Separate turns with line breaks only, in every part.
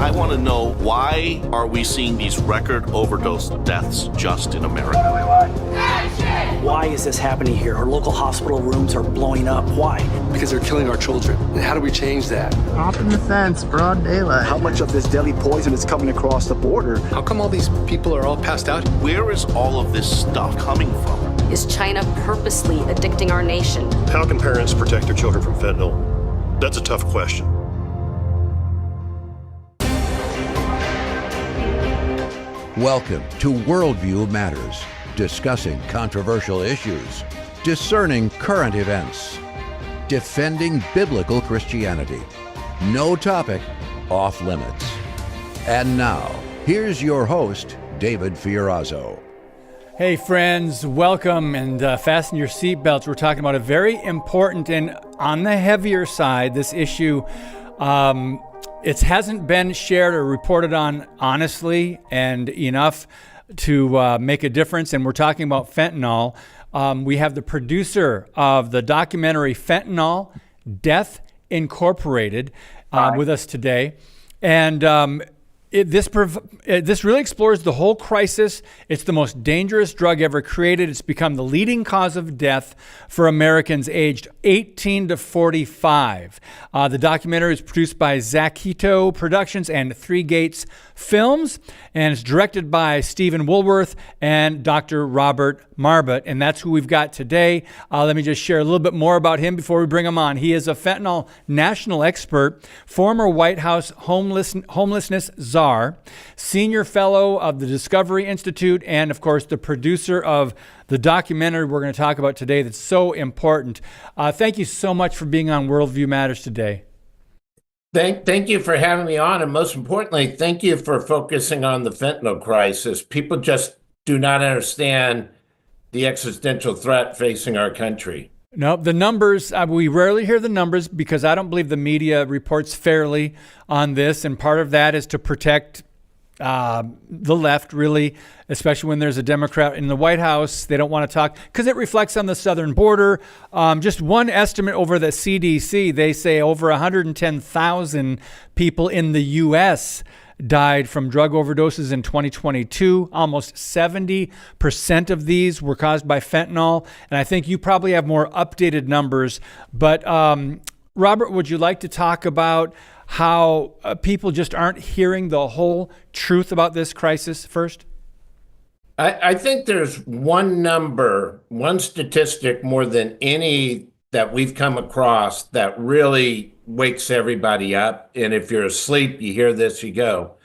I want to know, why are we seeing these record overdose deaths just in America?
Why is this happening here? Our local hospital rooms are blowing up. Why?
Because they're killing our children. And how do we change that?
Hopping the fence, broad daylight.
How much of this deadly poison is coming across the border?
How come all these people are all passed out?
Where is all of this stuff coming from?
Is China purposely addicting our nation?
How can parents protect their children from fentanyl? That's a tough question.
Welcome to Worldview Matters, discussing controversial issues, discerning current events, defending biblical Christianity. No topic off limits. And now, here's your host, David Fiorazzo.
Hey friends, welcome, and fasten your seatbelts. We're talking about a very important and on the heavier side, this issue. It hasn't been shared or reported on honestly and enough to make a difference, and we're talking about fentanyl. We have the producer of the documentary Fentanyl, Death Incorporated, with us today. And this really explores the whole crisis. It's the most dangerous drug ever created. It's become the leading cause of death for Americans aged 18 to 45. The documentary is produced by Zakito Productions and Three Gates Films, and it's directed by Stephen Woolworth and Dr. Robert Marbut, and that's who we've got today. Let me just share a little bit more about him before we bring him on. He is a fentanyl national expert, former White House homelessness czar, senior fellow of the Discovery Institute, and of course the producer of the documentary we're going to talk about today that's so important. Thank you so much for being on Worldview Matters today.
Thank you for having me on, and most importantly, thank you for focusing on the fentanyl crisis. People just do not understand the existential threat facing our country.
No, the numbers, we rarely hear the numbers because I don't believe the media reports fairly on this, and part of that is to protect the left, really, especially when there's a Democrat in the White House. They don't want to talk because it reflects on the southern border. Just one estimate over the CDC, they say over 110,000 people in the U.S. died from drug overdoses in 2022. Almost 70% of these were caused by fentanyl. And I think you probably have more updated numbers. But Robert, would you like to talk about how people just aren't hearing the whole truth about this crisis first?
I think there's one number, one statistic more than any that we've come across that really wakes everybody up. And if you're asleep, you hear this, you go.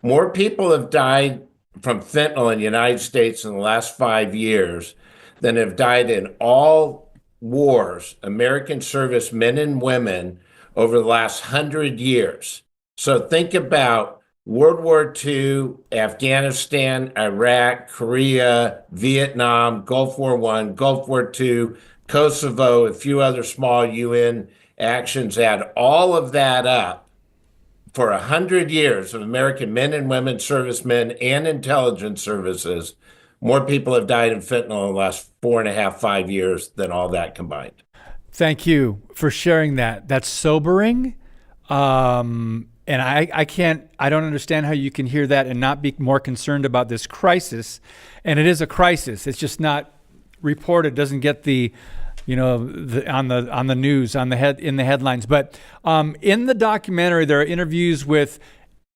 More people have died from fentanyl in the United States in the last 5 years than have died in all wars, American servicemen and women, over the last 100 years. So think about World War II, Afghanistan, Iraq, Korea, Vietnam, Gulf War I, Gulf War II, Kosovo, a few other small UN actions. Add all of that up. For 100 years of American men and women, servicemen and intelligence services, more people have died in fentanyl in the last 4.5, 5 years than all that combined.
Thank you for sharing that. That's sobering. And I don't understand how you can hear that and not be more concerned about this crisis. And it is a crisis. It's just not reported, doesn't get the on the news, in the headlines. But in the documentary, there are interviews with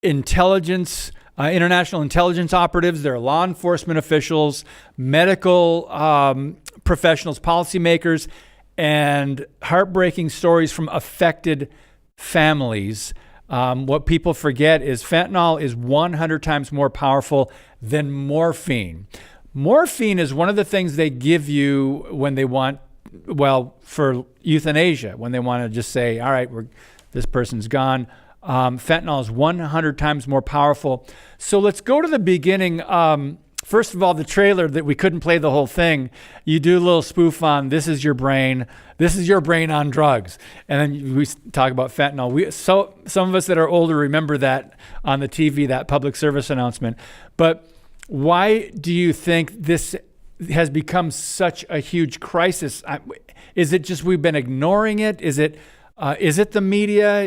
international intelligence operatives. There are law enforcement officials, medical professionals, policymakers, and heartbreaking stories from affected families. What people forget is fentanyl is 100 times more powerful than morphine. Morphine is one of the things they give you when they want, for euthanasia, when they want to just say, all right, this person's gone. Fentanyl is 100 times more powerful. So let's go to the beginning. First of all, the trailer that we couldn't play the whole thing. You do a little spoof on this is your brain on drugs. And then we talk about fentanyl. Some of us that are older remember that on the TV, that public service announcement. But why do you think this has become such a huge crisis? Is it just we've been ignoring it? Is it Is it the media?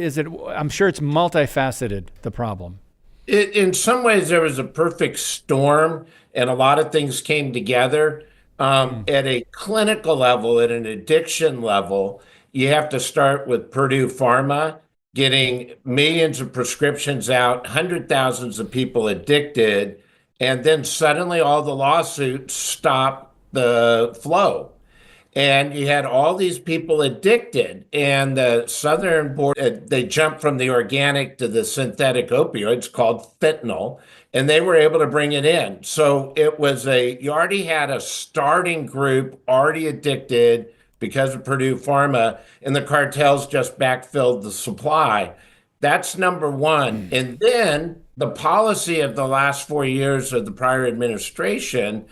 I'm sure it's multifaceted, the problem.
In some ways, there was a perfect storm, and a lot of things came together. At a clinical level, at an addiction level, you have to start with Purdue Pharma getting millions of prescriptions out, thousands of people addicted, and then suddenly all the lawsuits stop the flow. And you had all these people addicted, and the Southern Board, they jumped from the organic to the synthetic opioids called fentanyl, and they were able to bring it in. So you already had a starting group already addicted because of Purdue Pharma, and the cartels just backfilled the supply. That's number one. And then the policy of the last 4 years of the prior administration,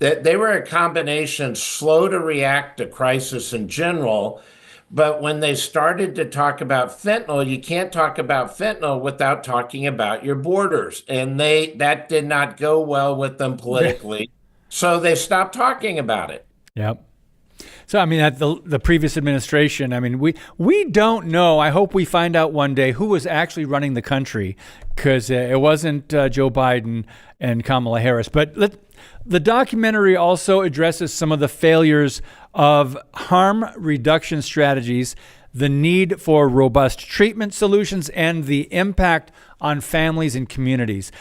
that they were a combination slow to react to crisis in general. But when they started to talk about fentanyl, you can't talk about fentanyl without talking about your borders. And that did not go well with them politically. So they stopped talking about it.
Yep. So, I mean, at the previous administration, I mean, we don't know. I hope we find out one day who was actually running the country, because it wasn't Joe Biden and Kamala Harris. But the documentary also addresses some of the failures of harm reduction strategies, the need for robust treatment solutions, and the impact on families and communities.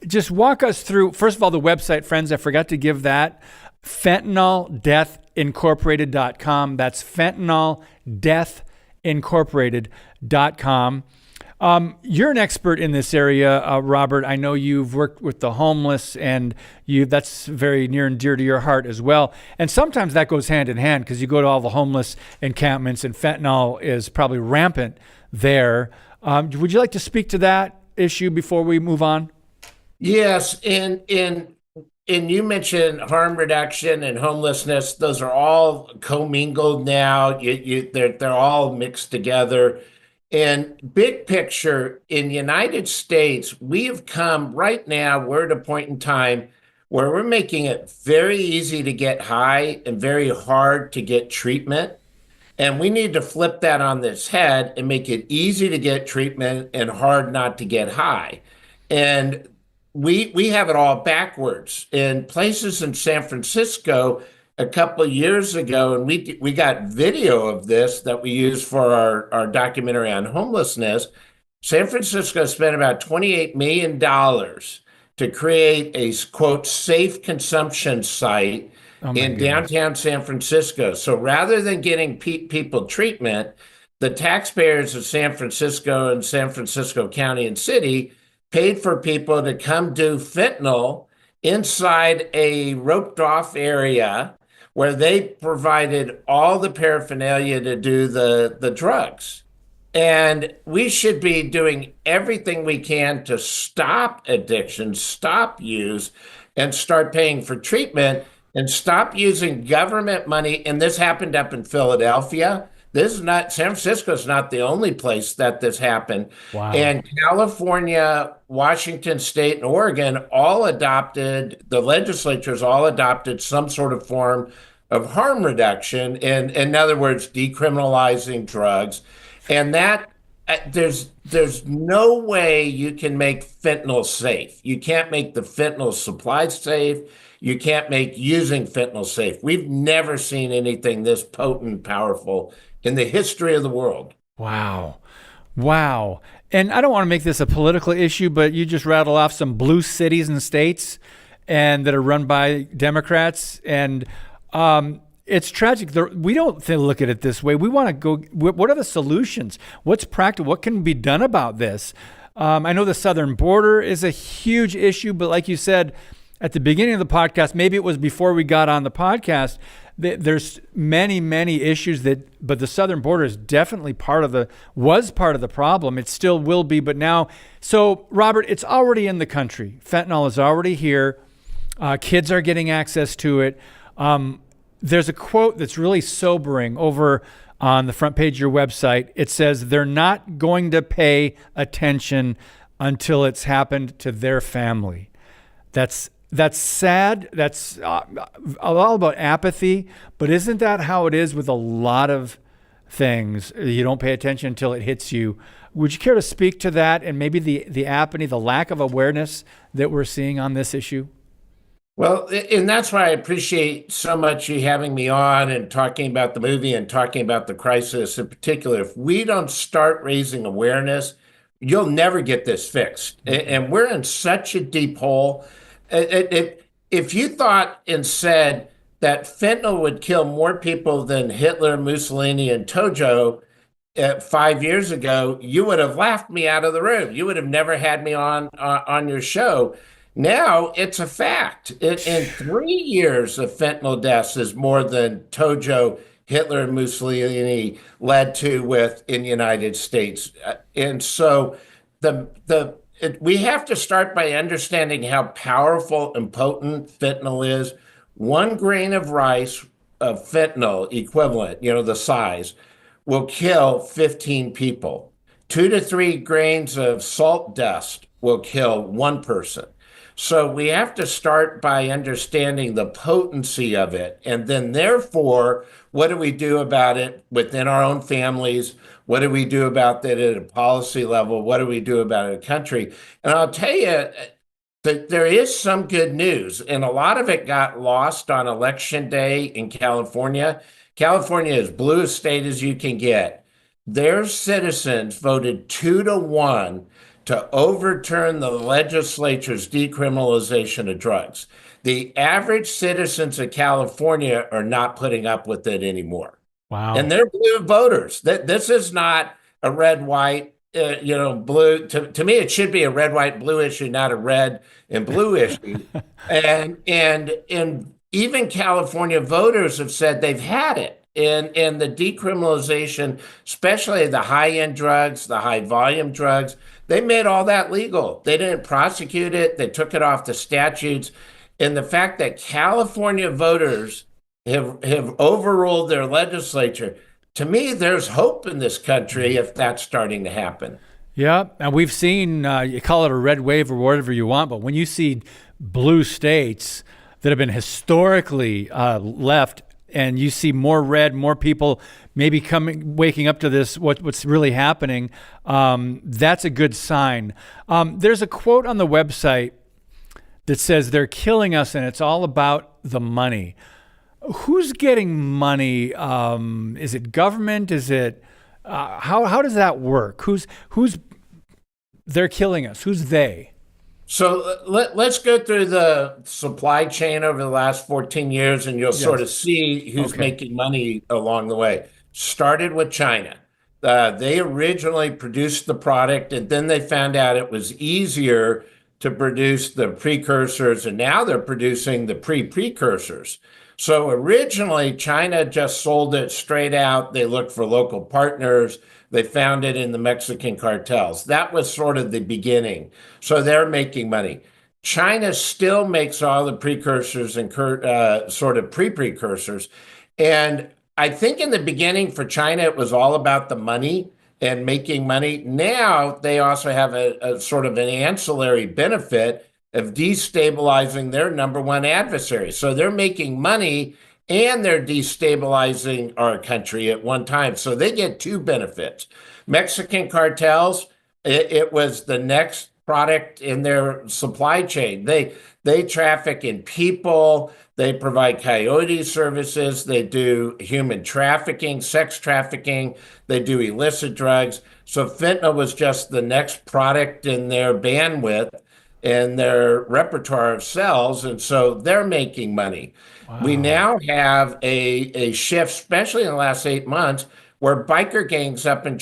Just walk us through, first of all, the website, friends. I forgot to give that. FentanylDeathIncorporated.com. That's FentanylDeathIncorporated.com. You're an expert in this area, Robert. I know you've worked with the homeless, and that's very near and dear to your heart as well. And sometimes that goes hand in hand, because you go to all the homeless encampments, and fentanyl is probably rampant there. Would you like to speak to that issue before we move on?
Yes, and you mentioned harm reduction and homelessness. Those are all commingled now. They're all mixed together. And big picture, in the United States, we have come right now, we're at a point in time where we're making it very easy to get high and very hard to get treatment. And we need to flip that on its head and make it easy to get treatment and hard not to get high. And we have it all backwards. In places in San Francisco a couple of years ago, and we got video of this that we used for our documentary on homelessness. San Francisco spent about $28 million to create a, quote, safe consumption site in downtown San Francisco. So rather than getting people treatment, the taxpayers of San Francisco and San Francisco County and City paid for people to come do fentanyl inside a roped off area where they provided all the paraphernalia to do the drugs. And we should be doing everything we can to stop addiction, stop use, and start paying for treatment, and stop using government money. And this happened up in Philadelphia. This is not, San Francisco is not the only place that this happened.
Wow.
And California, Washington State, and Oregon all adopted, the legislatures all adopted some sort of form of harm reduction. And in other words, decriminalizing drugs. And that, there's no way you can make fentanyl safe. You can't make the fentanyl supply safe. You can't make using fentanyl safe. We've never seen anything this potent, powerful in the history of the world.
Wow. And I don't want to make this a political issue, but you just rattle off some blue cities and states and that are run by Democrats. And it's tragic. We don't look at it this way. We want to go, what are the solutions? What's practical? What can be done about this? I know the southern border is a huge issue, but like you said at the beginning of the podcast, maybe it was before we got on the podcast, there's many issues but the southern border is definitely was part of the problem. It still will be, but now, so Robert, it's already in the country. Fentanyl is already here. Kids are getting access to it. There's a quote that's really sobering over on the front page of your website. It says, "They're not going to pay attention until it's happened to their family." That's sad. That's all about apathy. But isn't that how it is with a lot of things. You don't pay attention until it hits you. Would you care to speak to that and maybe the apathy, the lack of awareness that we're seeing on this issue?
Well, and that's why I appreciate so much you having me on and talking about the movie and talking about the crisis in particular. If we don't start raising awareness, you'll never get this fixed. And we're in such a deep hole. If you thought and said that fentanyl would kill more people than Hitler, Mussolini, and Tojo 5 years ago, you would have laughed me out of the room. You would have never had me on your show. Now it's a fact. In 3 years of fentanyl deaths is more than Tojo, Hitler, and Mussolini led to with in the United States. And so we have to start by understanding how powerful and potent fentanyl is. 1 grain of rice of fentanyl equivalent, the size, will kill 15 people. 2 to 3 grains of salt dust will kill 1 person. So we have to start by understanding the potency of it. And then therefore, what do we do about it within our own families? What do we do about it at a policy level? What do we do about it in a country? And I'll tell you that there is some good news, and a lot of it got lost on election day in California. California is blue state as you can get. Their citizens voted 2-1 to overturn the legislature's decriminalization of drugs. The average citizens of California are not putting up with it anymore.
Wow.
And they're blue voters. This is not a red, white, blue. To me, it should be a red, white, blue issue, not a red and blue issue. and even California voters have said they've had it. And the decriminalization, especially the high-end drugs, the high-volume drugs, they made all that legal. They didn't prosecute it. They took it off the statutes. And the fact that California voters have overruled their legislature, to me, there's hope in this country if that's starting to happen.
Yeah, and we've seen, you call it a red wave or whatever you want, but when you see blue states that have been historically left, and you see more red, more people maybe waking up to this, what's really happening, that's a good sign. There's a quote on the website that says they're killing us and it's all about the money. Who's getting money? Is it government? Is it, how does that work? Who's they're killing us? Who's they?
So let's go through the supply chain over the last 14 years, and you'll sort of see who's making money along the way. Started with China. They originally produced the product, and then they found out it was easier to produce the precursors, and now they're producing the precursors. So originally, China just sold it straight out. They looked for local partners. They found it in the Mexican cartels. That was sort of the beginning. So they're making money. China still makes all the precursors and sort of precursors. And I think in the beginning for China, it was all about the money and making money. Now they also have a sort of an ancillary benefit of destabilizing their number one adversary. So they're making money and they're destabilizing our country at one time. So they get 2 benefits. Mexican cartels, it was the next product in their supply chain. They traffic in people, they provide coyote services, they do human trafficking, sex trafficking, they do illicit drugs. So fentanyl was just the next product in their bandwidth and their repertoire of cells, and so they're making money. Wow. We now have a shift, especially in the last 8 months, where biker gangs up in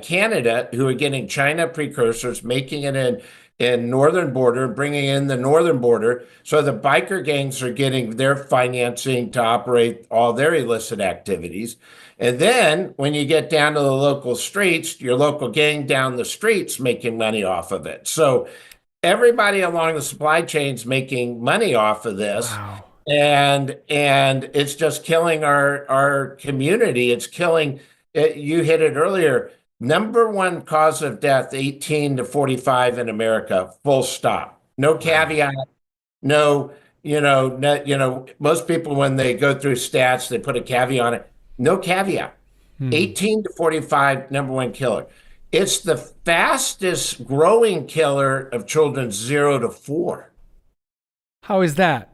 Canada who are getting China precursors, making it in northern border, bringing in the northern border. So the biker gangs are getting their financing to operate all their illicit activities. And then when you get down to the local streets, your local gang down the streets making money off of it. So everybody along the supply chain's making money off of this. Wow. And it's just killing our community. It's killing, you hit it earlier, number one cause of death, 18 to 45 in America, full stop. No caveat, no, most people when they go through stats, they put a caveat on it. No caveat. 18 to 45, number one killer. It's the fastest growing killer of children 0 to 4.
How is that?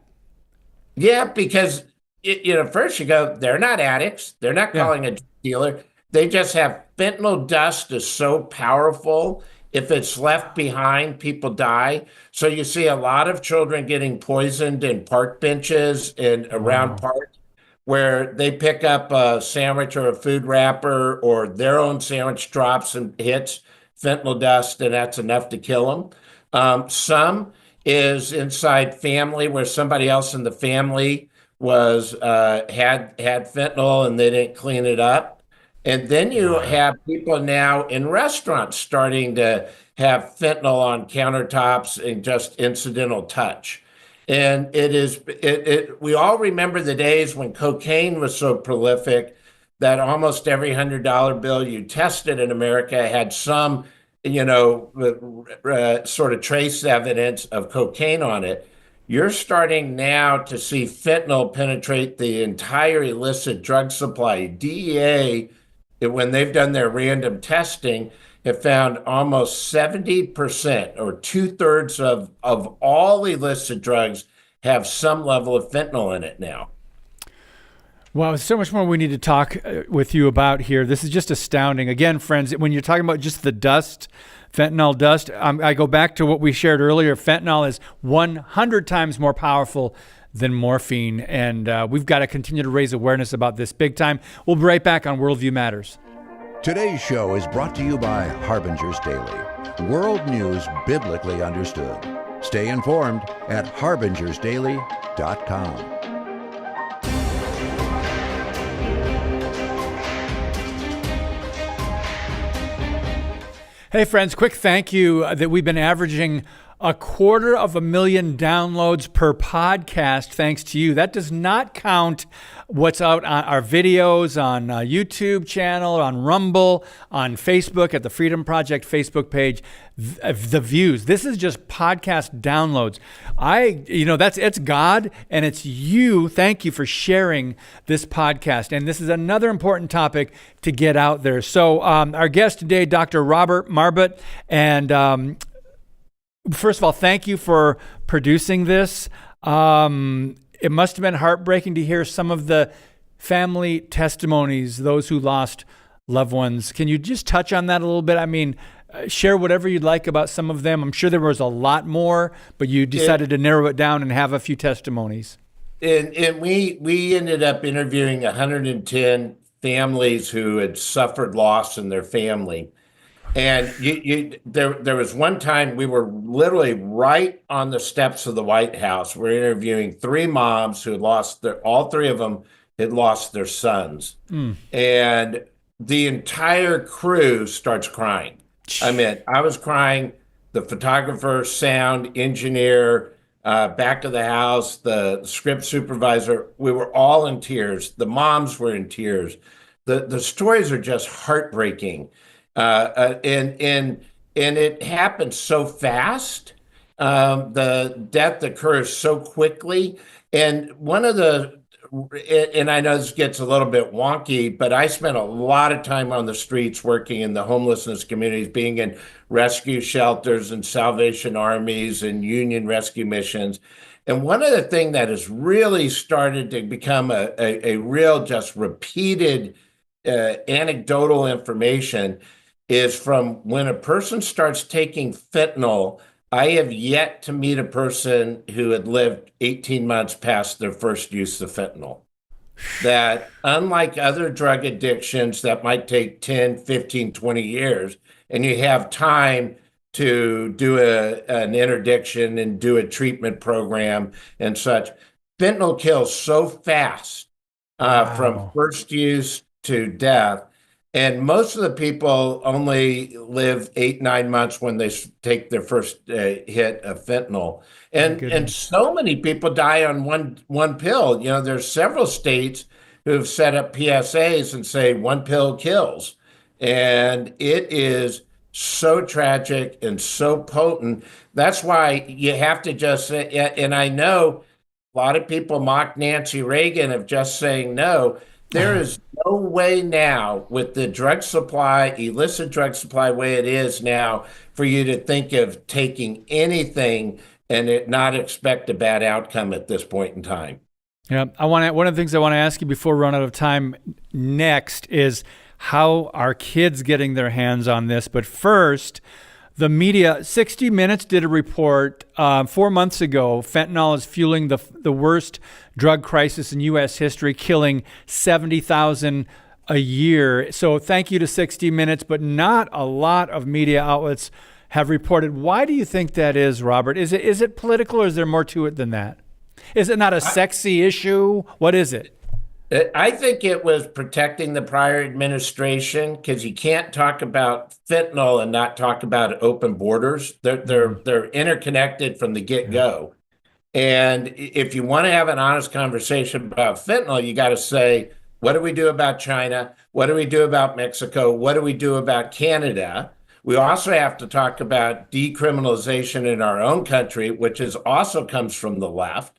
Yeah, because first you go, they're not addicts. They're not calling a drug dealer. They just have fentanyl dust is so powerful. If it's left behind, people die. So you see a lot of children getting poisoned in park benches and around parks where they pick up a sandwich or a food wrapper or their own sandwich drops and hits fentanyl dust, and that's enough to kill them. Some is inside family where somebody else in the family was had fentanyl and they didn't clean it up. And then you have people now in restaurants starting to have fentanyl on countertops and just incidental touch. And we all remember the days when cocaine was so prolific that almost every $100 bill you tested in America had some, sort of trace evidence of cocaine on it. You're starting now to see fentanyl penetrate the entire illicit drug supply. DEA, when they've done their random testing, have found almost 70% or 2/3 of all illicit drugs have some level of fentanyl in it now.
Wow, there's so much more we need to talk with you about here. This is just astounding. Again, friends, when you're talking about just the dust, fentanyl dust, I go back to what we shared earlier. Fentanyl is 100 times more powerful than morphine, and we've got to continue to raise awareness about this big time. We'll be right back on Worldview Matters.
Today's show is brought to you by Harbinger's Daily, world news biblically understood. Stay informed at harbingersdaily.com.
Hey friends, quick thank you that we've been averaging 250,000 downloads per podcast thanks to you. That does not count what's out on our videos on YouTube channel, on Rumble, on Facebook at the Freedom Project Facebook page, the views. This is just podcast downloads. It's God and it's you. Thank you for sharing this podcast. And this is another important topic to get out there. So our guest today, Dr. Robert Marbut, and first of all, thank you for producing this. It must have been heartbreaking to hear some of the family testimonies, those who lost loved ones. Can you just touch on that a little bit? I mean, share whatever you'd like about some of them. I'm sure there was a lot more, but you decided to narrow it down and have a few testimonies.
And we ended up interviewing 110 families who had suffered loss in their family. And there was one time we were literally right on the steps of the White House. We're interviewing 3 moms who had lost all 3 of them had lost their sons. And the entire crew starts crying. I mean, I was crying, the photographer, sound engineer, back of the house, the script supervisor, we were all in tears. The moms were in tears. The stories are just heartbreaking. And it happens so fast. The death occurs so quickly. And and I know this gets a little bit wonky, but I spent a lot of time on the streets working in the homelessness communities, being in rescue shelters and Salvation Armies and Union rescue missions. And one of the things that has really started to become a real just repeated anecdotal information is from when a person starts taking fentanyl. I have yet to meet a person who had lived 18 months past their first use of fentanyl. That unlike other drug addictions that might take 10, 15, 20 years, and you have time to do an interdiction and do a treatment program and such, fentanyl kills so fast from first use to death. And most of the people only live 8, 9 months when they take their first hit of fentanyl. And so many people die on one pill. There's several states who have set up PSAs and say 1 pill kills. And it is so tragic and so potent. That's why you have to just say, and I know a lot of people mock Nancy Reagan of just saying no. There is no way now with the drug supply, illicit drug supply way it is now, for you to think of taking anything and not expect a bad outcome at this point in time.
Yeah, one of the things I want to ask you before we run out of time next is how are kids getting their hands on this? But first, the media, 60 Minutes did a report 4 months ago. Fentanyl is fueling the worst drug crisis in U.S. history, killing 70,000 a year. So thank you to 60 Minutes, but not a lot of media outlets have reported. Why do you think that is, Robert? Is it political, or is there more to it than that? Is it not a sexy issue? What is it?
I think it was protecting the prior administration, because you can't talk about fentanyl and not talk about open borders. They're interconnected from the get-go. And if you want to have an honest conversation about fentanyl, you got to say, what do we do about China? What do we do about Mexico? What do we do about Canada? We also have to talk about decriminalization in our own country, which also comes from the left.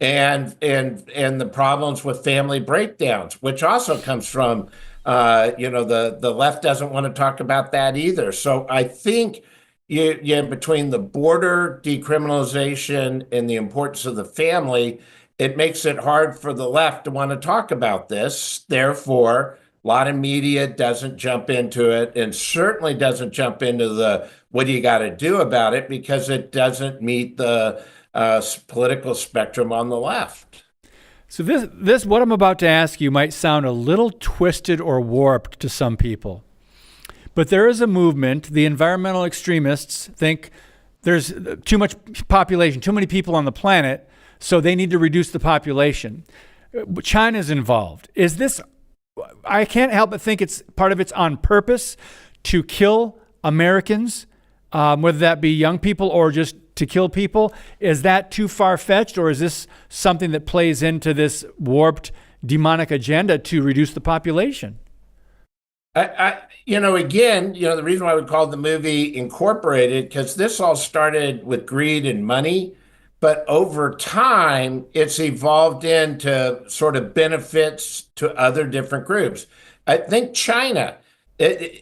And the problems with family breakdowns, which also comes from, the left doesn't want to talk about that either. So I think between the border decriminalization and the importance of the family, it makes it hard for the left to want to talk about this. Therefore, a lot of media doesn't jump into it, and certainly doesn't jump into the what do you got to do about it, because it doesn't meet the political spectrum on the left.
So this what I'm about to ask you might sound a little twisted or warped to some people, but there is a movement. The environmental extremists think there's too much population, too many people on the planet, so they need to reduce the population. China's involved. Is this? I can't help but think part of it's on purpose to kill Americans, whether that be young people or just to kill people. Is that too far-fetched, or is this something that plays into this warped demonic agenda to reduce the population?
The reason why we called the movie Incorporated, because this all started with greed and money, but over time, it's evolved into sort of benefits to other different groups. I think China,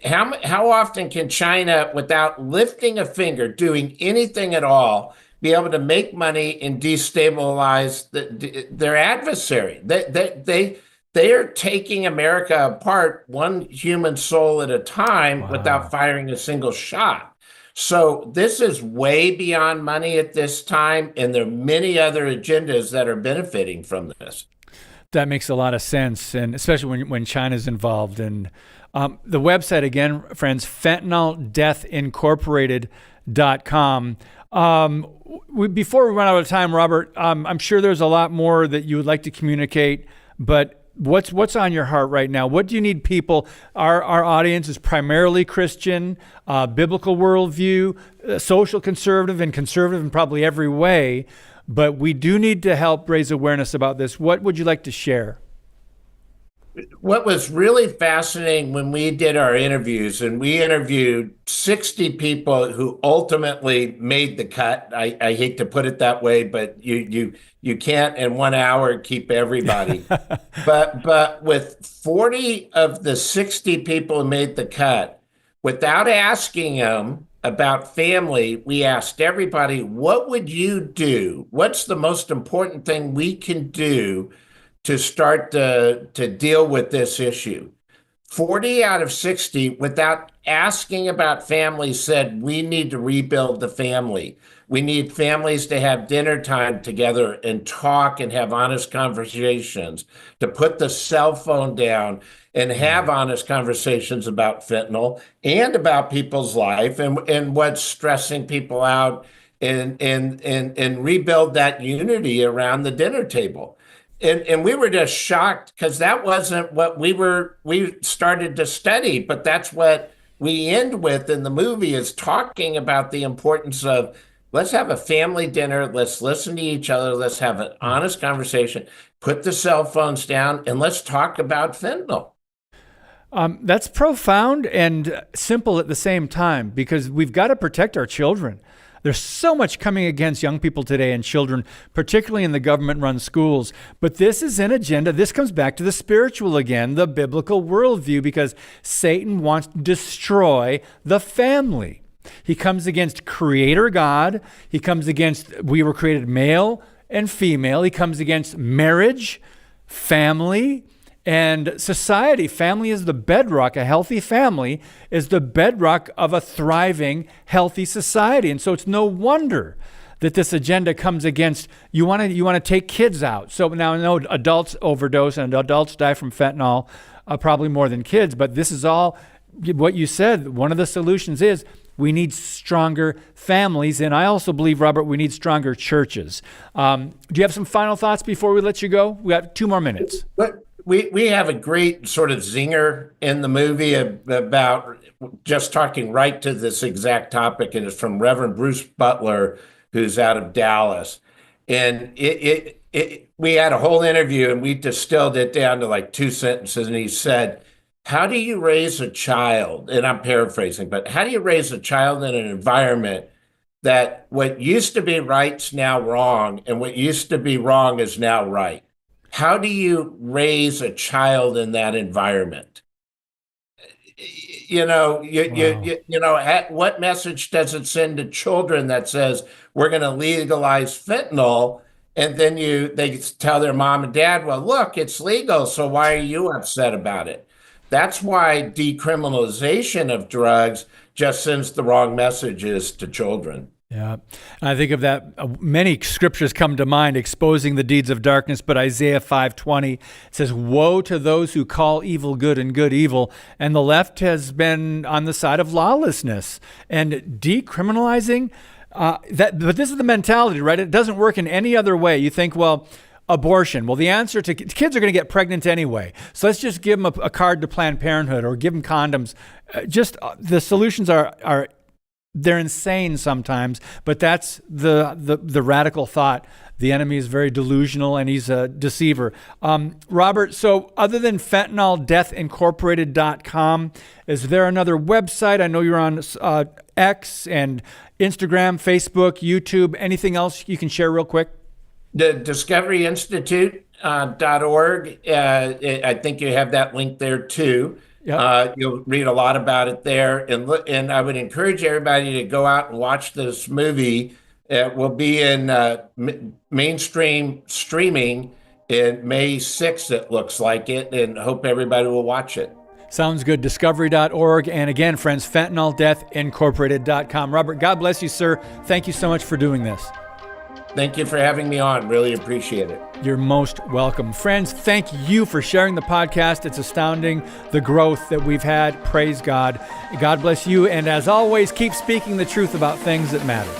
how often can China, without lifting a finger, doing anything at all, be able to make money and destabilize their adversary? They are taking America apart, one human soul at a time, without firing a single shot. So this is way beyond money at this time, and there are many other agendas that are benefiting from this.
That makes a lot of sense, and especially when China's involved. And the website, again, friends, fentanyldeathincorporated.com. Before we run out of time, Robert, I'm sure there's a lot more that you would like to communicate, but what's on your heart right now? What do you need people? Our audience is primarily Christian, biblical worldview, social conservative and conservative in probably every way, but we do need to help raise awareness about this. What would you like to share?
What was really fascinating when we did our interviews, and we interviewed 60 people who ultimately made the cut. I hate to put it that way, but you can't in 1 hour keep everybody. but with 40 of the 60 people who made the cut, without asking them about family, we asked everybody, what would you do? What's the most important thing we can do to start to deal with this issue? 40 out of 60, without asking about family, said we need to rebuild the family. We need families to have dinner time together and talk and have honest conversations, to put the cell phone down and have honest conversations about fentanyl and about people's life and what's stressing people out, and rebuild that unity around the dinner table. And we were just shocked, because that wasn't what we started to study, but that's what we end with in the movie, is talking about the importance of, let's have a family dinner, let's listen to each other, let's have an honest conversation, put the cell phones down, and let's talk about fentanyl.
That's profound and simple at the same time, because we've got to protect our children. There's so much coming against young people today and children, particularly in the government-run schools. But this is an agenda. This comes back to the spiritual again, the biblical worldview, because Satan wants to destroy the family. He comes against Creator God. He comes against, we were created male and female. He comes against marriage, family, and society. Family is the bedrock. A healthy family is the bedrock of a thriving, healthy society. And so it's no wonder that this agenda comes against, you want to take kids out. So now I know adults overdose and adults die from fentanyl, probably more than kids, but this is all what you said. One of the solutions is we need stronger families. And I also believe, Robert, we need stronger churches. Do you have some final thoughts before we let you go? We got 2 more minutes.
We have a great sort of zinger in the movie about just talking right to this exact topic, and it's from Reverend Bruce Butler, who's out of Dallas. And we had a whole interview, and we distilled it down to like 2 sentences, and he said, how do you raise a child? And I'm paraphrasing, but how do you raise a child in an environment that what used to be right's now wrong, and what used to be wrong is now right? How do you raise a child in that environment? What message does it send to children that says we're going to legalize fentanyl, and then they tell their mom and dad, well, look, it's legal, so why are you upset about it? That's why decriminalization of drugs just sends the wrong messages to children.
Yeah. I think of that. Many scriptures come to mind exposing the deeds of darkness, but Isaiah 5:20 says, woe to those who call evil good and good evil. And the left has been on the side of lawlessness and decriminalizing that. But this is the mentality, right? It doesn't work in any other way. You think, well, abortion. Well, the answer to kids are going to get pregnant anyway. So let's just give them a card to Planned Parenthood or give them condoms. The solutions are they're insane sometimes, but that's the radical thought. The enemy is very delusional and he's a deceiver. Robert, so other than fentanyl, deathincorporated.com, is there another website? I know you're on X and Instagram, Facebook, YouTube. Anything else you can share real quick?
The discoveryinstitute.org. I think you have that link there too. Yep. You'll read a lot about it there, and I would encourage everybody to go out and watch this movie. It will be in mainstream streaming in May 6th, it looks like it, and hope everybody will watch it.
Sounds good. Discovery.org. And again, friends, fentanyl, deathincorporated.com. Robert, God bless you, sir. Thank you so much for doing this.
Thank you for having me on. Really appreciate it.
You're most welcome. Friends, thank you for sharing the podcast. It's astounding the growth that we've had. Praise God. God bless you. And as always, keep speaking the truth about things that matter.